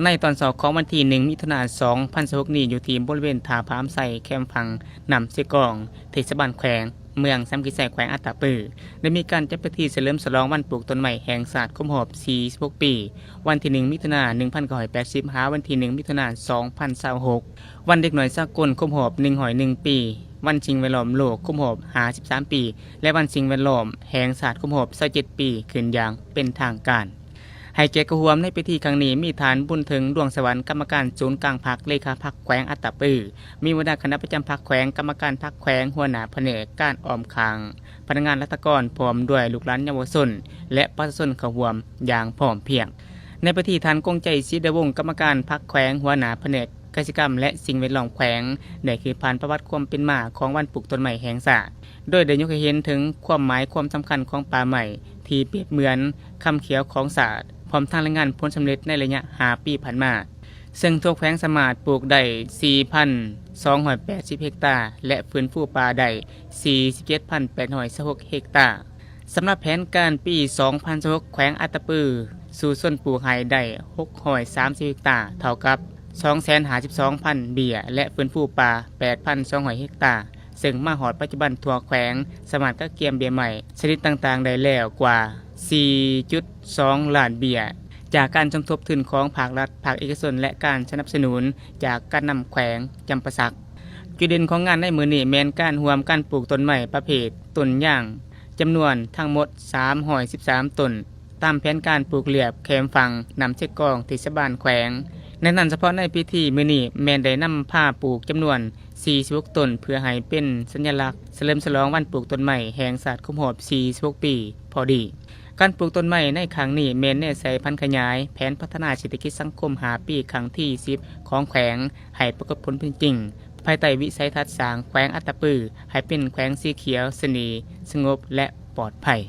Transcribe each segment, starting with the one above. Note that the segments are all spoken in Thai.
ในตอนสอบของวันที่1 มิถุนายน 2016นี้อยู่ที่บริเวณท่าพามไซแคมป์พังนำเสกองเทศบาลแขวงเมืองซ้ำกิแสแขวงอัตตปือได้มีการจัดพิธีเฉลิมฉลองวันปลูกต้นไม้แห่งศาสตร์ครบรอบ46 ปี วันที่1 มิถุนายน 1980หาวันที่1 มิถุนายน 2026วันเด็กหน่อยสากลครบรอบ101 ปี วันชิงแวดล้อมโลกครบรอบ53 ปี และวันชิงแวดล้อมแห่งศาสตร์ครบรอบ27 ปีขึ้นอย่างเป็นทางการให้เกียรติกระหวมในพิธีครั้งนี้มีฐานบุญถึงดวงสวรรค์กรรมการศูนย์กลางพักเลขาพักแขวงอัตตปือมีหัวหน้าคณะประจำพักแขวงกรรมการพักแขวงหัวหน้าแผนกการออมคางพนักงานรัฐกรพร้อมด้วยลูกหลานเยาวชนและประชาชนกระหวมอย่างพร้อมเพรียงในพิธีฐานกงใจศิริวงศ์กรรมการพักแขวงหัวหน้าแผนกกิจกรรมและสิ่งแวดล้อมแขวงได้คือผ่านประวัติความเป็นมาของวันปลูกต้นไม้แห่งศาสตร์โดยได้ยกให้เห็นถึงความหมายความสำคัญของป่าไม้ที่เปรียบเหมือนคำเขียวของศาสตร์พร้อมทางรายงานผลสำเร็จในระยะ5 ปีผ่านมาซึ่งทั่วแขวงสามารถปลูกได้ 4,280 เฮกตาร์และฟื้นฟูป่าได้ 47,816 เฮกตาร์สำหรับแผนการปี 2016 แขวงอัตตปือสู่ส่วนปลูกไฮได้630 เฮกตาร์เท่ากับ 252,000 เบี้ยและฟื้นฟูป่า 8,200 เฮกตาร์ซึ่งมาหอดปัจจุบันทั่วแขวงสามารถก็เกียมเบี้ยใหม่ชนิดต่างๆได้แล้วกว่า 4.2 ล้านเบี้ยจากการสมทบทุนของภาครัฐภาคเอกชนและการสนับสนุนจากการนำแขวงจำปาสักจุดเด่นของงานในมือนี้แมนการรวมการปลูกต้นไม้ประเภทต้นย่างจำนวนทั้งหมด313ต้นตามแผนการปลูกเรียบแคมฟังนำเช็ดกองเทศบาลแขวงในนั้นเฉพาะในพิธีมือนี้แมนได้นำผ้าปลูกจำนวน46ต้นเพื่อให้เป็นสัญลักษณ์เฉลิมฉลองวันปลูกต้นไม้แห่งศาสตร์ครบรอบ46 ปีพอดีการปลูกต้นไม้ในครั้งนี้แมนแน่ใส่พันธุ์ขยายแผนพัฒนาเศรษฐกิจสังคม5 ปีครั้งที่10ของแขวงให้ปรากฏผลเป็นจริงภายใต้วิสัยทัศน์สร้างแขวงอัตตปือให้เป็นแขวงสีเขียวสนีสงบและปลอดภัย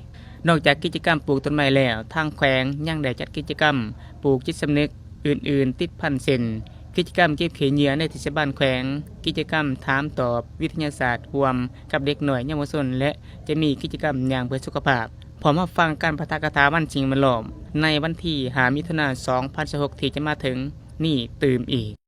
นอกจากกิจกรรมปลูกต้นไม้แล้วทางแขวงยังได้จัดกิจกรรมปลูกจิตสำนึกอื่นๆติดพันเซนกิจกรรมเก็บเขียเหยื่อในเทศบาลแขวงกิจกรรมถามตอบวิทยาศาสตร์รวมกับเด็กหน่อยเยาวชนและจะมีกิจกรรมอย่างเพื่อสุขภาพพร้อมมาฟังการปะทะกถาวันจริงมันหลอมในวันที่5 มิถุนายน 2016ที่จะมาถึงนี่ตื่มอีก